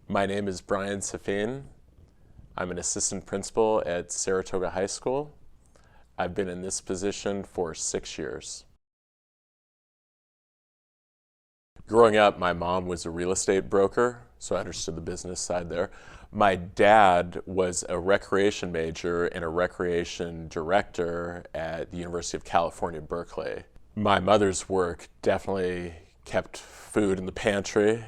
My name is Brian Safine. I'm an assistant principal at Saratoga High School. I've been in this position for 6 years. Growing up, my mom was a real estate broker, so I understood the business side there. My dad was a recreation major and a recreation director at the University of California, Berkeley. My mother's work definitely kept food in the pantry,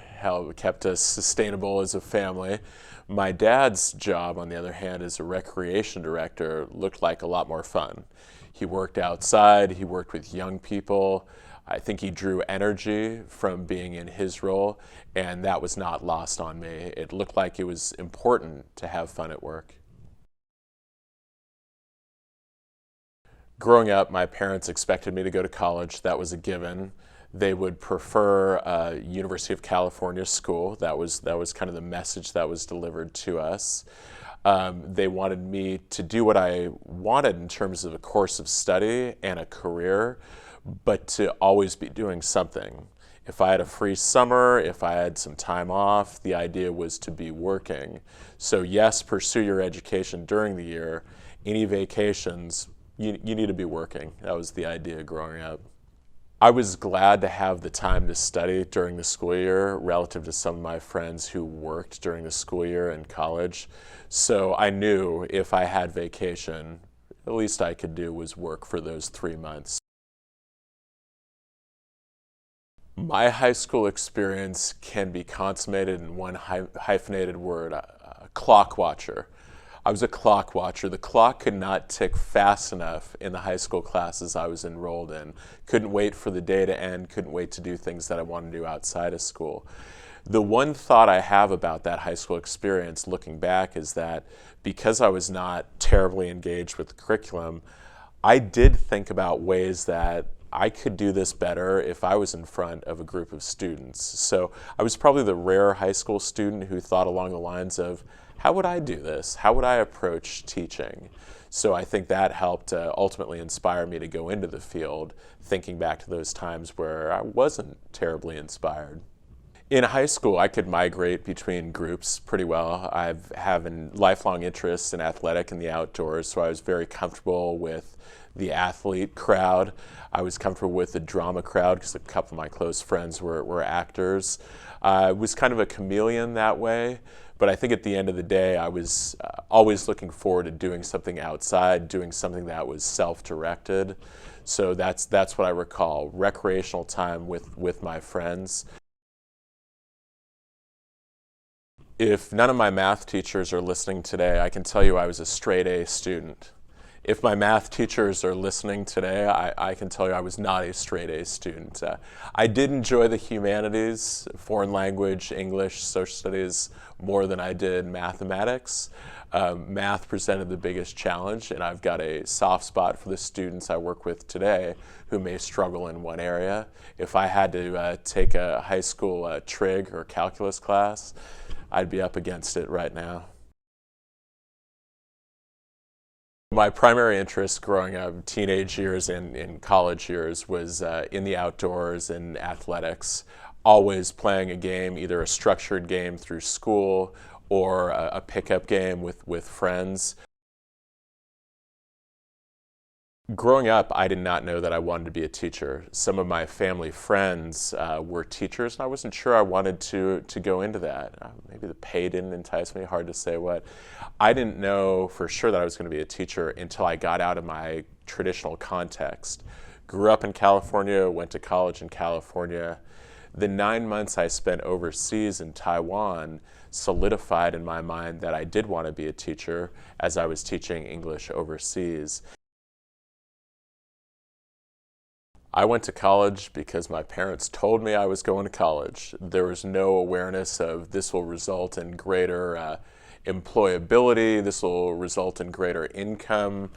kept us sustainable as a family. My dad's job, on the other hand, as a recreation director, looked like a lot more fun. He worked outside, he worked with young people. I think he drew energy from being in his role, and that was not lost on me. It looked like it was important to have fun at work. Growing up, my parents expected me to go to college. That was a given. They would prefer a University of California school. That was kind of the message that was delivered to us. They wanted me to do what I wanted in terms of a course of study and a career, but to always be doing something. If I had a free summer, if I had some time off, the idea was to be working. So yes, pursue your education during the year. Any vacations, you need to be working. That was the idea growing up. I was glad to have the time to study during the school year relative to some of my friends who worked during the school year in college. So I knew if I had vacation, the least I could do was work for those 3 months. My high school experience can be consummated in one hyphenated word, clock watcher. I was a clock watcher. The clock could not tick fast enough in the high school classes I was enrolled in. Couldn't wait for the day to end, couldn't wait to do things that I wanted to do outside of school. The one thought I have about that high school experience looking back is that because I was not terribly engaged with the curriculum, I did think about ways that I could do this better if I was in front of a group of students. So I was probably the rare high school student who thought along the lines of, how would I do this? How would I approach teaching? So I think that helped ultimately inspire me to go into the field, thinking back to those times where I wasn't terribly inspired. In high school, I could migrate between groups pretty well. I've having lifelong interests in athletic and the outdoors, so I was very comfortable with the athlete crowd. I was comfortable with the drama crowd because a couple of my close friends were actors. I was kind of a chameleon that way, but I think at the end of the day, I was always looking forward to doing something outside, doing something that was self-directed. So that's what I recall, recreational time with my friends. If none of my math teachers are listening today, I can tell you I was a straight A student. If my math teachers are listening today, I can tell you I was not a straight A student. I did enjoy the humanities, foreign language, English, social studies, more than I did mathematics. Math presented the biggest challenge, and I've got a soft spot for the students I work with today who may struggle in one area. If I had to take a high school trig or calculus class, I'd be up against it right now. My primary interest growing up, teenage years and in college years, was in the outdoors and athletics. Always playing a game, either a structured game through school or a pickup game with friends. Growing up, I did not know that I wanted to be a teacher. Some of my family friends were teachers, and I wasn't sure I wanted to go into that. Maybe the pay didn't entice me, hard to say what. I didn't know for sure that I was going to be a teacher until I got out of my traditional context. Grew up in California, went to college in California. The 9 months I spent overseas in Taiwan solidified in my mind that I did want to be a teacher as I was teaching English overseas. I went to college because my parents told me I was going to college. There was no awareness of this will result in greater employability, this will result in greater income.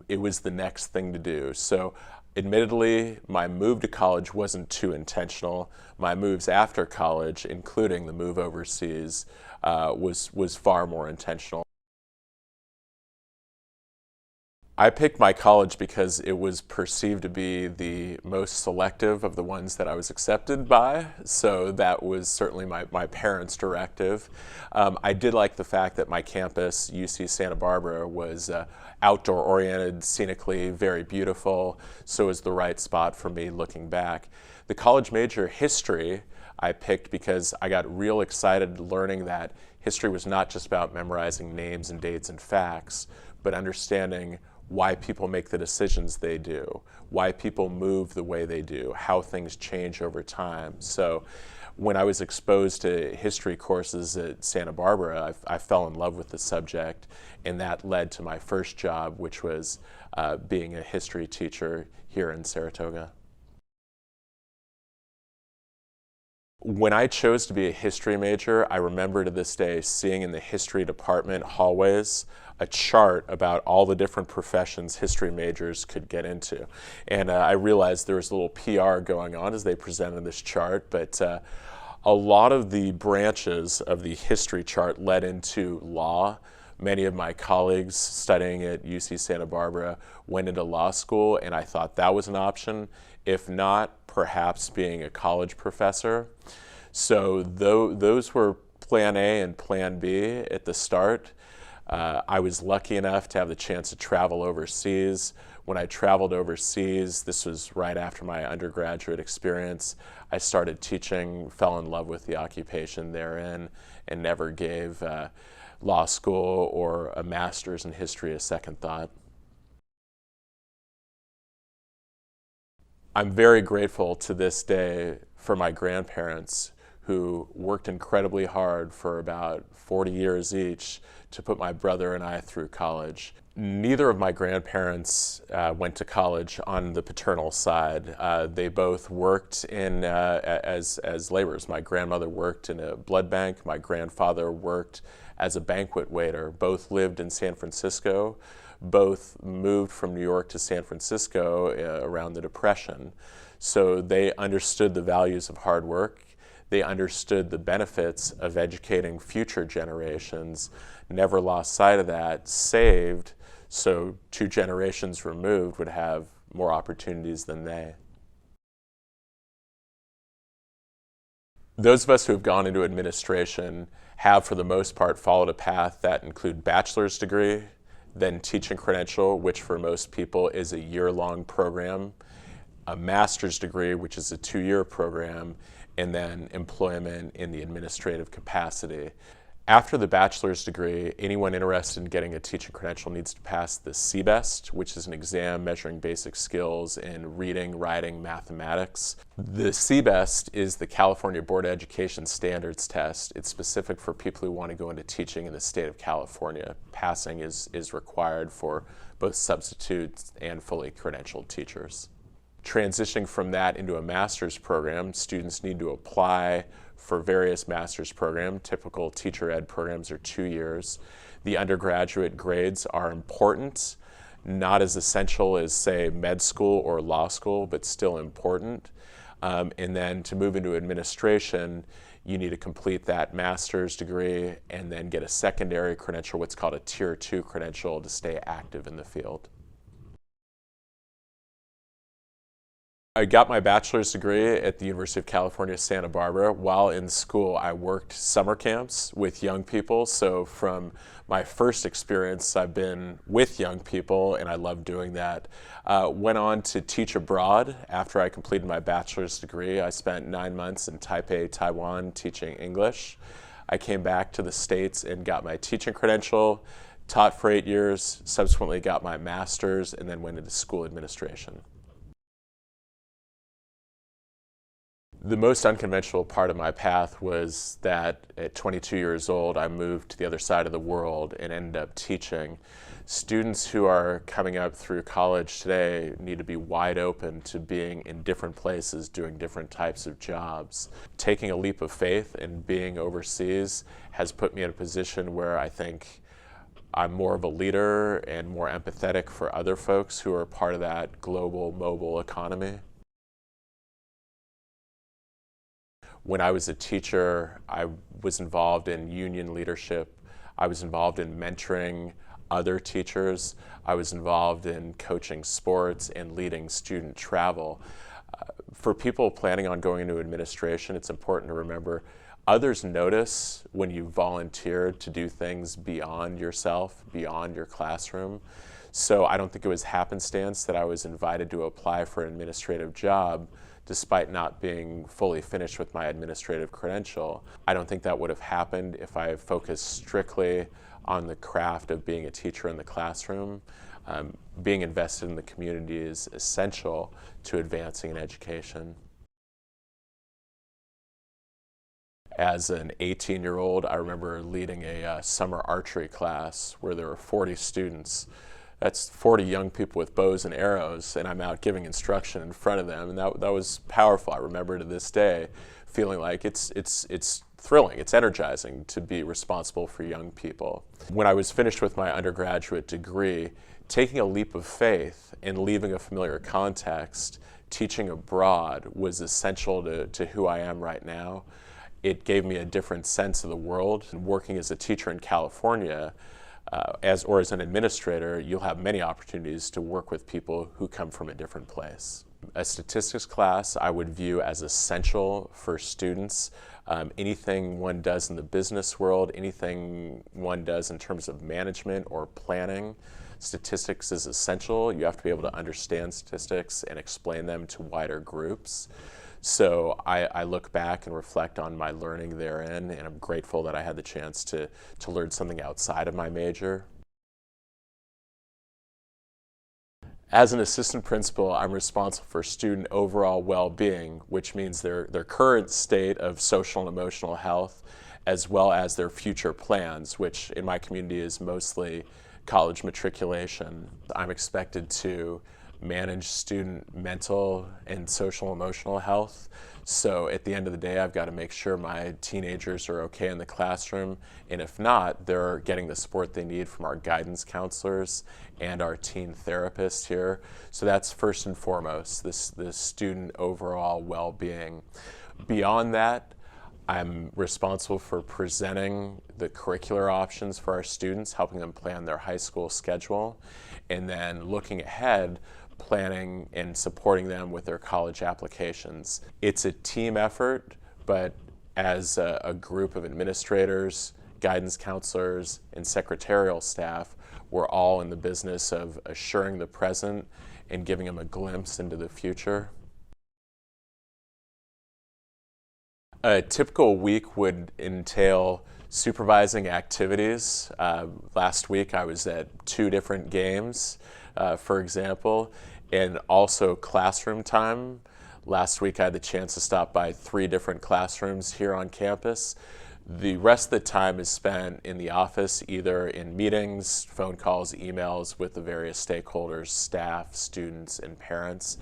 It was the next thing to do. So admittedly, my move to college wasn't too intentional. My moves after college, including the move overseas, was far more intentional. I picked my college because it was perceived to be the most selective of the ones that I was accepted by. So that was certainly my parents' directive. I did like the fact that my campus, UC Santa Barbara, was outdoor oriented, scenically very beautiful. So it was the right spot for me looking back. The college major, history, I picked because I got real excited learning that history was not just about memorizing names and dates and facts, but understanding why people make the decisions they do, why people move the way they do, how things change over time. So when I was exposed to history courses at Santa Barbara, I fell in love with the subject, and that led to my first job, which was being a history teacher here in Saratoga. When I chose to be a history major, I remember to this day seeing in the history department hallways a chart about all the different professions history majors could get into. And I realized there was a little PR going on as they presented this chart, but a lot of the branches of the history chart led into law. Many of my colleagues studying at UC Santa Barbara went into law school, and I thought that was an option. If not, perhaps being a college professor. So those were plan A and plan B at the start. I was lucky enough to have the chance to travel overseas. When I traveled overseas, this was right after my undergraduate experience, I started teaching, fell in love with the occupation therein, and never gave law school or a master's in history a second thought. I'm very grateful to this day for my grandparents who worked incredibly hard for about 40 years each to put my brother and I through college. Neither of my grandparents went to college on the paternal side. They both worked as laborers. My grandmother worked in a blood bank. My grandfather worked as a banquet waiter. Both lived in San Francisco. Both moved from New York to San Francisco around the Depression. So they understood the values of hard work. They understood the benefits of educating future generations, never lost sight of that, saved, so 2 generations removed would have more opportunities than they. Those of us who have gone into administration have, for the most part, followed a path that include bachelor's degree, then teaching credential, which for most people is a year-long program, a master's degree, which is a 2-year program, and then employment in the administrative capacity. After the bachelor's degree, anyone interested in getting a teaching credential needs to pass the CBEST, which is an exam measuring basic skills in reading, writing, mathematics. The CBEST is the California Board of Education Standards Test. It's specific for people who want to go into teaching in the state of California. Passing is required for both substitutes and fully credentialed teachers. Transitioning from that into a master's program, students need to apply for various master's programs. Typical teacher ed programs are 2 years. The undergraduate grades are important, not as essential as, say, med school or law school, but still important. And then to move into administration, you need to complete that master's degree and then get a secondary credential, what's called a Tier 2 credential, to stay active in the field. I got my bachelor's degree at the University of California, Santa Barbara. While in school, I worked summer camps with young people. So from my first experience, I've been with young people, and I love doing that. Went on to teach abroad after I completed my bachelor's degree. I spent 9 months in Taipei, Taiwan, teaching English. I came back to the States and got my teaching credential, taught for 8 years, subsequently got my master's, and then went into school administration. The most unconventional part of my path was that at 22 years old, I moved to the other side of the world and ended up teaching. Students who are coming up through college today need to be wide open to being in different places, doing different types of jobs. Taking a leap of faith and being overseas has put me in a position where I think I'm more of a leader and more empathetic for other folks who are part of that global mobile economy. When I was a teacher, I was involved in union leadership. I was involved in mentoring other teachers. I was involved in coaching sports and leading student travel. For people planning on going into administration, it's important to remember others notice when you volunteer to do things beyond yourself, beyond your classroom. So I don't think it was happenstance that I was invited to apply for an administrative job despite not being fully finished with my administrative credential. I don't think that would have happened if I focused strictly on the craft of being a teacher in the classroom. Being invested in the community is essential to advancing in education. As an 18-year-old, I remember leading a summer archery class where there were 40 students. That's 40 young people with bows and arrows, and I'm out giving instruction in front of them, and that was powerful. I remember to this day feeling like it's thrilling, it's energizing to be responsible for young people. When I was finished with my undergraduate degree, taking a leap of faith and leaving a familiar context, teaching abroad was essential to who I am right now. It gave me a different sense of the world. Working as a teacher in California, as an administrator, you'll have many opportunities to work with people who come from a different place. A statistics class I would view as essential for students. Anything one does in the business world, anything one does in terms of management or planning, statistics is essential. You have to be able to understand statistics and explain them to wider groups. So I look back and reflect on my learning therein, and I'm grateful that I had the chance to learn something outside of my major. As an assistant principal, I'm responsible for student overall well-being, which means their current state of social and emotional health, as well as their future plans, which in my community is mostly college matriculation. I'm expected to manage student mental and social emotional health. So at the end of the day, I've got to make sure my teenagers are okay in the classroom, and if not, they're getting the support they need from our guidance counselors and our teen therapists here. So that's first and foremost, this student overall well-being. Beyond that, I'm responsible for presenting the curricular options for our students, helping them plan their high school schedule, and then looking ahead, planning and supporting them with their college applications. It's a team effort, but as a group of administrators, guidance counselors, and secretarial staff, we're all in the business of assuring the present and giving them a glimpse into the future. A typical week would entail supervising activities. Last week I was at 2 different games, for example, and also classroom time. Last week I had the chance to stop by 3 different classrooms here on campus. The rest of the time is spent in the office, either in meetings, phone calls, emails with the various stakeholders, staff, students, and parents.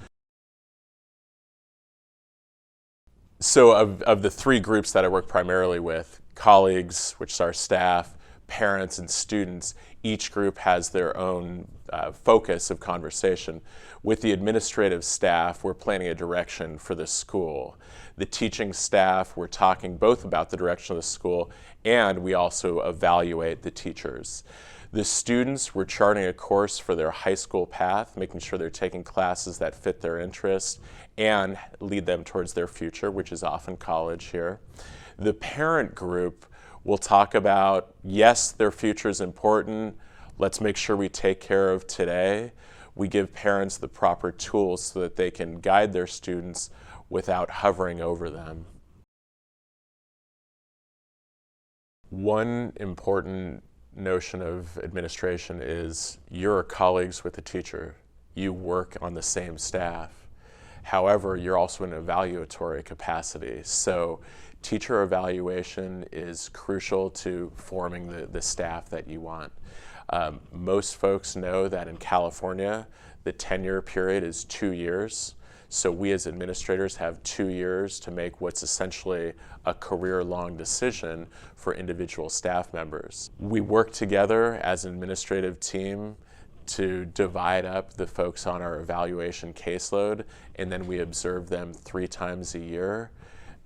So of the 3 groups that I work primarily with, colleagues, which is our staff, parents, and students, each group has their own focus of conversation. With the administrative staff, we're planning a direction for the school. The teaching staff, we're talking both about the direction of the school, and we also evaluate the teachers. The students, we're charting a course for their high school path, making sure they're taking classes that fit their interests and lead them towards their future, which is often college here. The parent group will talk about, yes, their future is important. Let's make sure we take care of today. We give parents the proper tools so that they can guide their students without hovering over them. One important notion of administration is you're colleagues with the teacher. You work on the same staff. However, you're also in an evaluatory capacity. So teacher evaluation is crucial to forming the staff that you want. Most folks know that in California, the tenure period is 2 years. So we as administrators have 2 years to make what's essentially a career-long decision for individual staff members. We work together as an administrative team to divide up the folks on our evaluation caseload, and then we observe them 3 times a year.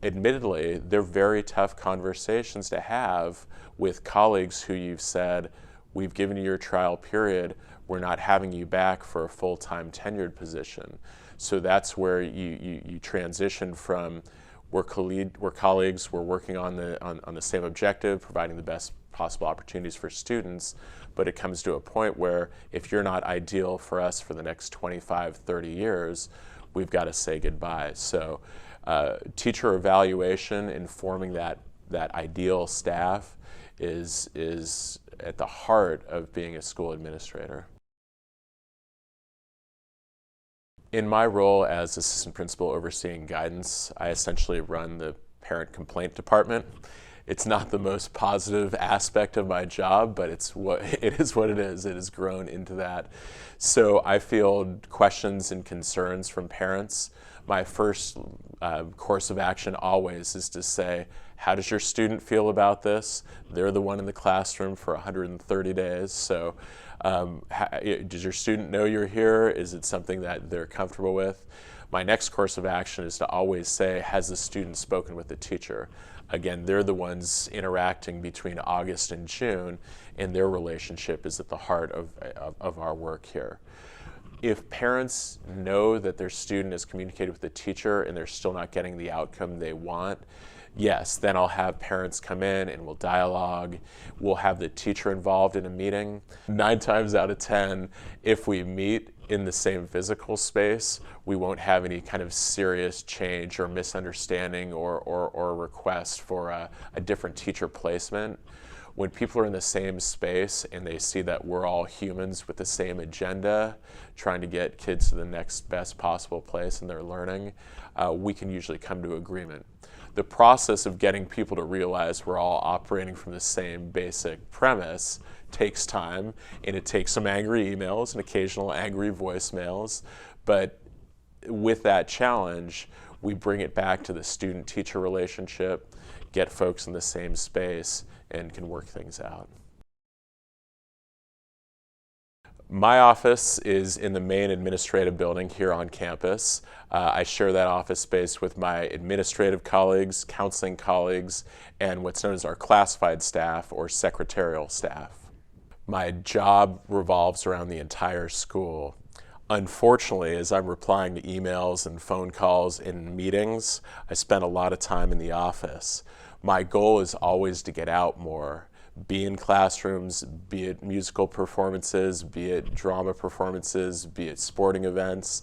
Admittedly, they're very tough conversations to have with colleagues who you've said, we've given you your trial period, we're not having you back for a full-time tenured position. So that's where you transition from we're colleagues, we're working on the same objective, providing the best possible opportunities for students, but it comes to a point where if you're not ideal for us for the next 25, 30 years, we've got to say goodbye. So teacher evaluation, informing that ideal staff is at the heart of being a school administrator. In my role as assistant principal overseeing guidance, I essentially run the parent complaint department. It's not the most positive aspect of my job, but it is what it is. It has grown into that. So I field questions and concerns from parents. My first course of action always is to say, how does your student feel about this? They're the one in the classroom for 130 days. So does your student know you're here? Is it something that they're comfortable with? My next course of action is to always say, has the student spoken with the teacher? Again, they're the ones interacting between August and June, and their relationship is at the heart of our work here. If parents know that their student has communicated with the teacher and they're still not getting the outcome they want, yes, then I'll have parents come in and we'll dialogue. We'll have the teacher involved in a meeting. 9 times out of 10, if we meet in the same physical space, we won't have any kind of serious change or misunderstanding or request for a different teacher placement. When people are in the same space and they see that we're all humans with the same agenda, trying to get kids to the next best possible place in their learning, we can usually come to agreement. The process of getting people to realize we're all operating from the same basic premise takes time, and it takes some angry emails and occasional angry voicemails, but with that challenge, we bring it back to the student-teacher relationship, get folks in the same space, and can work things out. My office is in the main administrative building here on campus. I share that office space with my administrative colleagues, counseling colleagues, and what's known as our classified staff or secretarial staff. My job revolves around the entire school. Unfortunately, as I'm replying to emails and phone calls and meetings, I spend a lot of time in the office. My goal is always to get out more, be in classrooms, be it musical performances, be it drama performances, be it sporting events.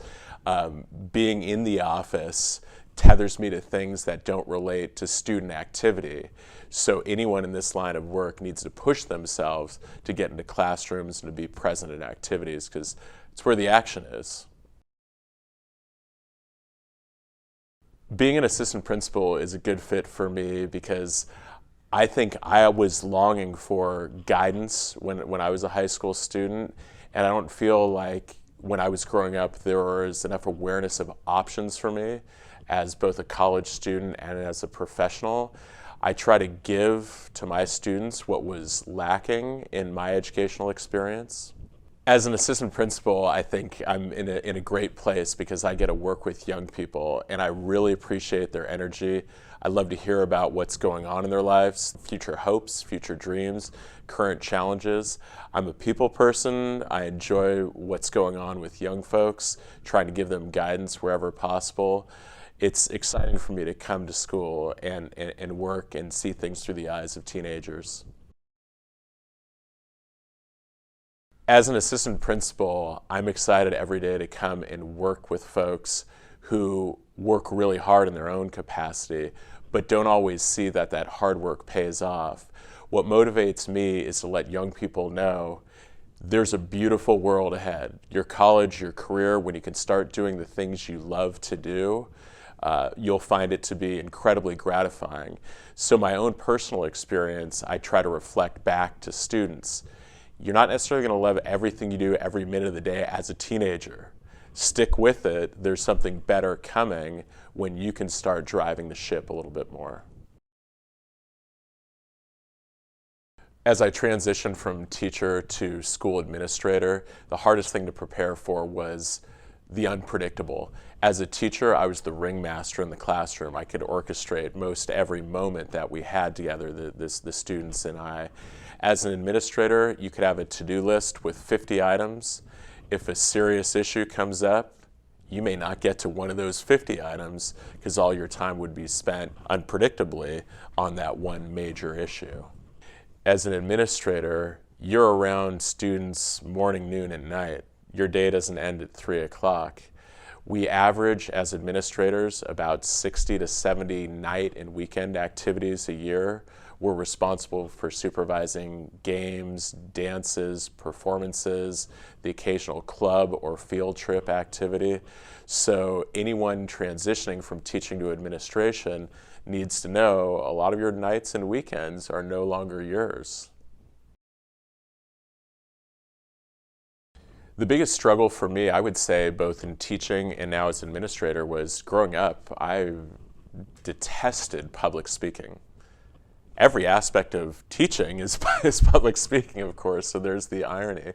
Being in the office tethers me to things that don't relate to student activity. So anyone in this line of work needs to push themselves to get into classrooms and to be present in activities, because it's where the action is. Being an assistant principal is a good fit for me because I think I was longing for guidance when I was a high school student, and I don't feel like when I was growing up there was enough awareness of options for me as both a college student and as a professional. I try to give to my students what was lacking in my educational experience. As an assistant principal, I think I'm in a great place because I get to work with young people, and I really appreciate their energy. I love to hear about what's going on in their lives, future hopes, future dreams, current challenges. I'm a people person. I enjoy what's going on with young folks, trying to give them guidance wherever possible. It's exciting for me to come to school and work and see things through the eyes of teenagers. As an assistant principal, I'm excited every day to come and work with folks who work really hard in their own capacity, but don't always see that hard work pays off. What motivates me is to let young people know there's a beautiful world ahead. Your college, your career, when you can start doing the things you love to do, you'll find it to be incredibly gratifying. So my own personal experience, I try to reflect back to students. You're not necessarily going to love everything you do every minute of the day as a teenager. Stick with it. There's something better coming when you can start driving the ship a little bit more. As I transitioned from teacher to school administrator, the hardest thing to prepare for was the unpredictable. As a teacher, I was the ringmaster in the classroom. I could orchestrate most every moment that we had together, the students and I. As an administrator, you could have a to-do list with 50 items. If a serious issue comes up, you may not get to one of those 50 items because all your time would be spent unpredictably on that one major issue. As an administrator, you're around students morning, noon, and night. Your day doesn't end at 3 o'clock. We average, as administrators, about 60 to 70 night and weekend activities a year. We're responsible for supervising games, dances, performances, the occasional club or field trip activity. So anyone transitioning from teaching to administration needs to know a lot of your nights and weekends are no longer yours. The biggest struggle for me, I would say, both in teaching and now as administrator, was growing up, I detested public speaking. Every aspect of teaching is public speaking, of course, so there's the irony.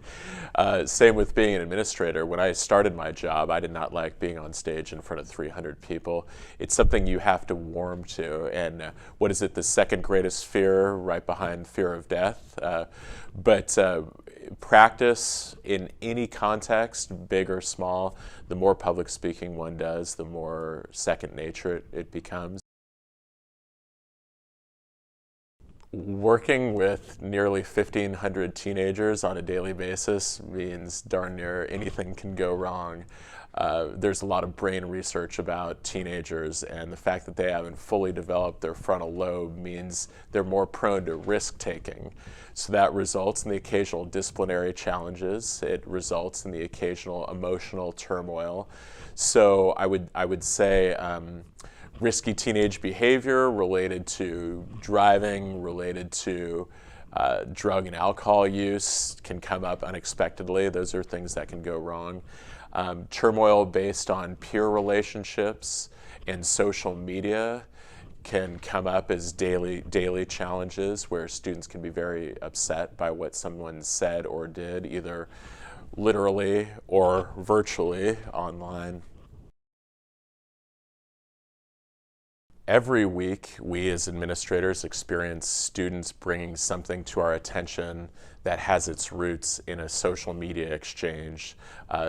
Same with being an administrator. When I started my job, I did not like being on stage in front of 300 people. It's something you have to warm to, and what is it, the second greatest fear, right behind fear of death? But practice in any context, big or small, the more public speaking one does, the more second nature it becomes. Working with nearly 1,500 teenagers on a daily basis means darn near anything can go wrong. There's a lot of brain research about teenagers, and the fact that they haven't fully developed their frontal lobe means they're more prone to risk-taking. So that results in the occasional disciplinary challenges. It results in the occasional emotional turmoil. So I would say risky teenage behavior related to driving, related to drug and alcohol use can come up unexpectedly. Those are things that can go wrong. Turmoil based on peer relationships and social media can come up as daily challenges where students can be very upset by what someone said or did, either literally or virtually online. Every week, we as administrators experience students bringing something to our attention that has its roots in a social media exchange.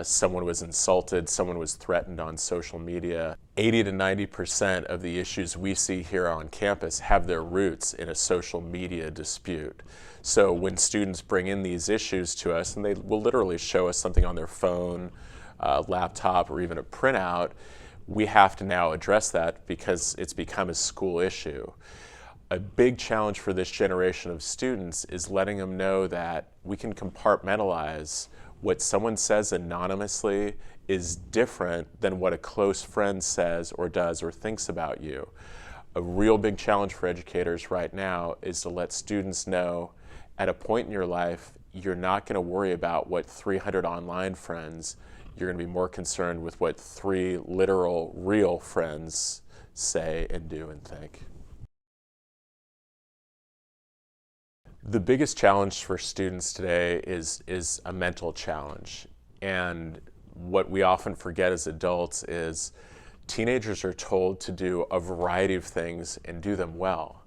Someone was insulted, someone was threatened on social media. 80 to 90% of the issues we see here on campus have their roots in a social media dispute. So when students bring in these issues to us, and they will literally show us something on their phone, laptop, or even a printout, we have to now address that because it's become a school issue. A big challenge for this generation of students is letting them know that we can compartmentalize what someone says anonymously is different than what a close friend says or does or thinks about you. A real big challenge for educators right now is to let students know at a point in your life, you're not going to worry about what 300 online friends. You're going to be more concerned with what 3 literal, real friends say and do and think. The biggest challenge for students today is a mental challenge. And what we often forget as adults is teenagers are told to do a variety of things and do them well.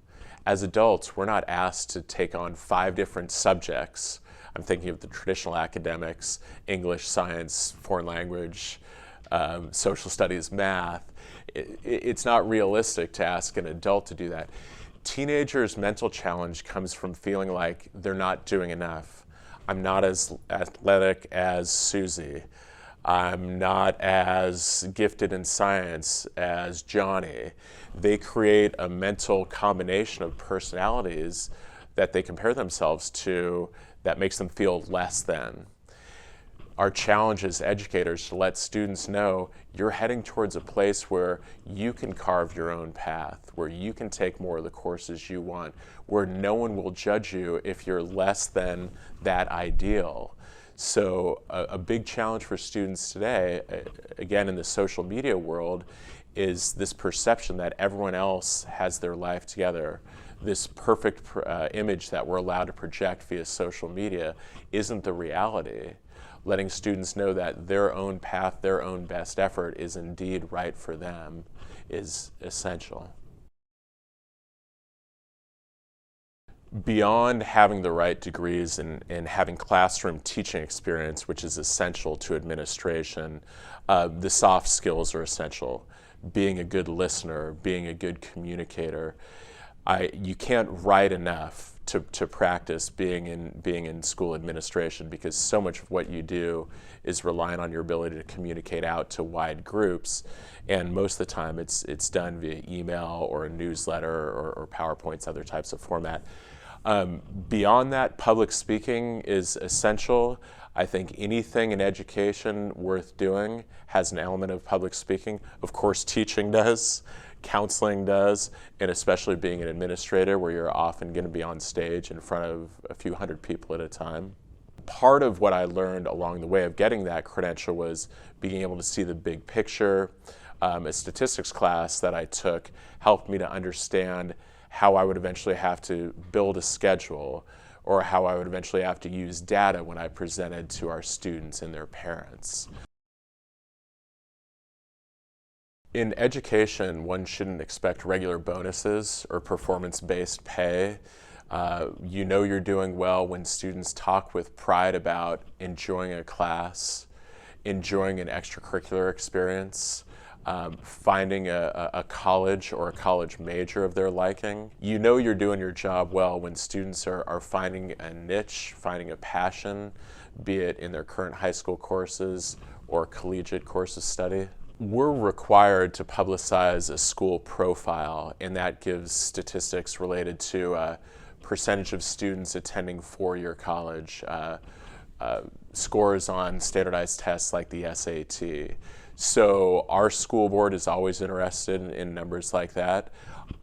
As adults, we're not asked to take on 5 different subjects. I'm thinking of the traditional academics, English, science, foreign language, social studies, math. It's not realistic to ask an adult to do that. Teenagers' mental challenge comes from feeling like they're not doing enough. I'm not as athletic as Susie. I'm not as gifted in science as Johnny. They create a mental combination of personalities that they compare themselves to that makes them feel less than. Our challenge as educators to let students know you're heading towards a place where you can carve your own path, where you can take more of the courses you want, where no one will judge you if you're less than that ideal. So a big challenge for students today, again in the social media world, is this perception that everyone else has their life together. This perfect image that we're allowed to project via social media isn't the reality. letting students know that their own path, their own best effort is indeed right for them is essential. Beyond having the right degrees and having classroom teaching experience, which is essential to administration, the soft skills are essential. Being a good listener, being a good communicator. You can't write enough to practice being in school administration, because so much of what you do is relying on your ability to communicate out to wide groups, and most of the time it's done via email or a newsletter or PowerPoints, other types of format. Beyond that, public speaking is essential. I think anything in education worth doing has an element of public speaking. Of course, teaching does, counseling does, and especially being an administrator, where you're often going to be on stage in front of a few hundred people at a time. Part of what I learned along the way of getting that credential was being able to see the big picture. A statistics class that I took helped me to understand how I would eventually have to build a schedule, or how I would eventually have to use data when I presented to our students and their parents. In education, one shouldn't expect regular bonuses or performance-based pay. You know you're doing well when students talk with pride about enjoying a class, enjoying an extracurricular experience, finding a college or a college major of their liking. You know you're doing your job well when students are finding a niche, finding a passion, be it in their current high school courses or collegiate course of study. We're required to publicize a school profile, and that gives statistics related to percentage of students attending four-year college, scores on standardized tests like the SAT. So our school board is always interested in numbers like that.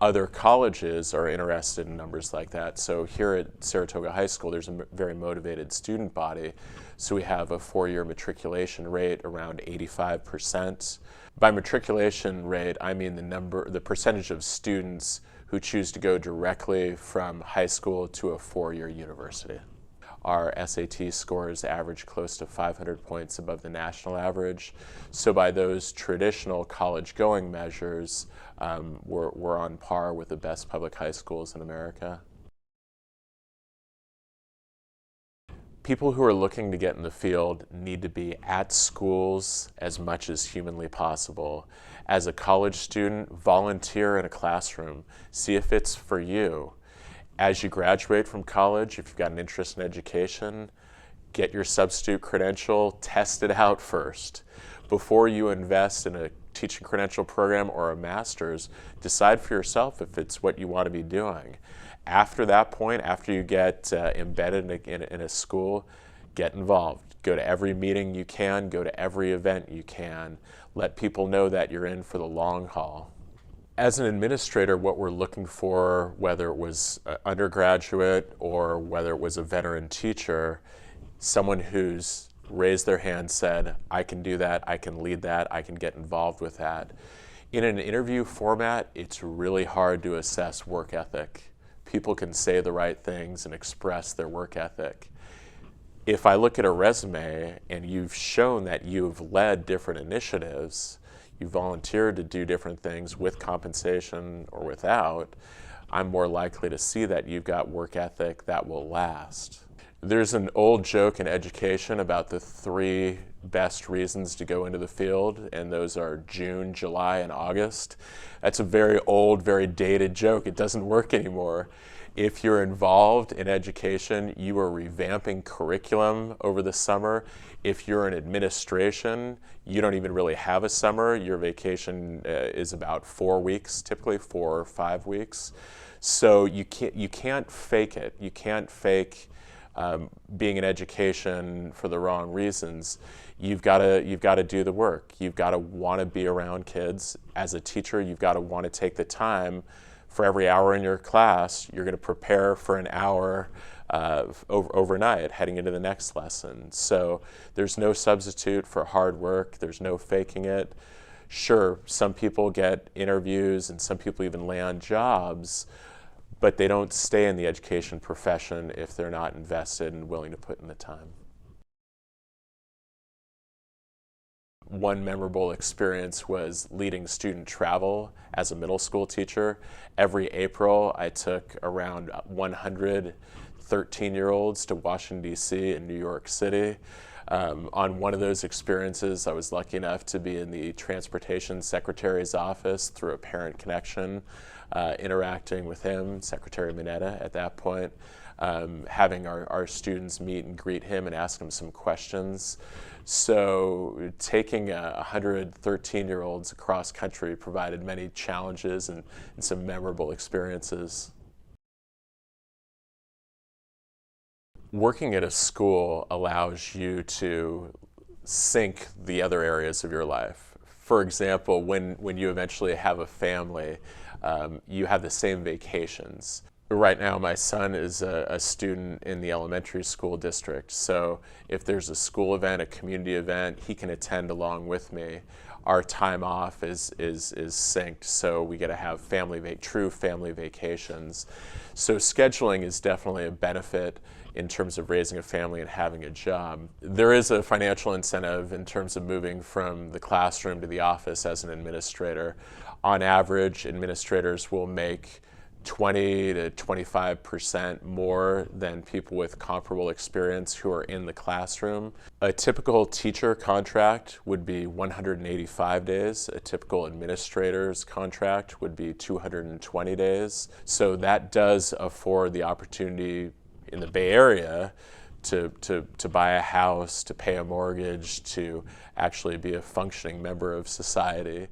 Other colleges are interested in numbers like that. So here at Saratoga High School, there's a very motivated student body. So we have a four-year matriculation rate around 85%. By matriculation rate, I mean the percentage of students who choose to go directly from high school to a four-year university. Our SAT scores average close to 500 points above the national average. So by those traditional college-going measures, we're on par with the best public high schools in America. People who are looking to get in the field need to be at schools as much as humanly possible. As a college student, volunteer in a classroom. See if it's for you. As you graduate from college, if you've got an interest in education, get your substitute credential, test it out first. Before you invest in a teaching credential program or a master's, decide for yourself if it's what you want to be doing. After that point, after you get embedded in a school, get involved. Go to every meeting you can, go to every event you can. Let people know that you're in for the long haul. As an administrator, what we're looking for, whether it was an undergraduate or whether it was a veteran teacher, someone who's raised their hand, said, I can do that, I can lead that, I can get involved with that. In an interview format, it's really hard to assess work ethic. People can say the right things and express their work ethic. If I look at a resume and you've shown that you've led different initiatives, you volunteered to do different things with compensation or without, I'm more likely to see that you've got work ethic that will last. There's an old joke in education about the three best reasons to go into the field, and those are June, July, and August. That's a very old, very dated joke. It doesn't work anymore. If you're involved in education, you are revamping curriculum over the summer. If you're in administration, you don't even really have a summer. Your vacation is about 4 weeks, typically 4 or 5 weeks. So you can't fake it. You can't fake being in education for the wrong reasons. You've got to do the work. You've got to want to be around kids. As a teacher, you've got to want to take the time. For every hour in your class, you're going to prepare for an hour overnight heading into the next lesson. So there's no substitute for hard work. There's no faking it. Sure, some people get interviews and some people even land jobs, but they don't stay in the education profession if they're not invested and willing to put in the time. One memorable experience was leading student travel as a middle school teacher. Every April, I took around 100 13-year-olds to Washington, D.C. and New York City. On one of those experiences, I was lucky enough to be in the Transportation Secretary's office through a parent connection, interacting with him, Secretary Mineta at that point, having our students meet and greet him and ask him some questions. So taking 100 13-year-olds across country provided many challenges and some memorable experiences. Working at a school allows you to sync the other areas of your life. For example, when you eventually have a family, you have the same vacations. Right now, my son is a student in the elementary school district, so if there's a school event, a community event, he can attend along with me. Our time off is synced, so we get to have true family vacations. So scheduling is definitely a benefit in terms of raising a family and having a job. There is a financial incentive in terms of moving from the classroom to the office as an administrator. On average, administrators will make 20 to 25% more than people with comparable experience who are in the classroom. A typical teacher contract would be 185 days. A typical administrator's contract would be 220 days. So that does afford the opportunity in the Bay Area to buy a house, to pay a mortgage, to actually be a functioning member of society.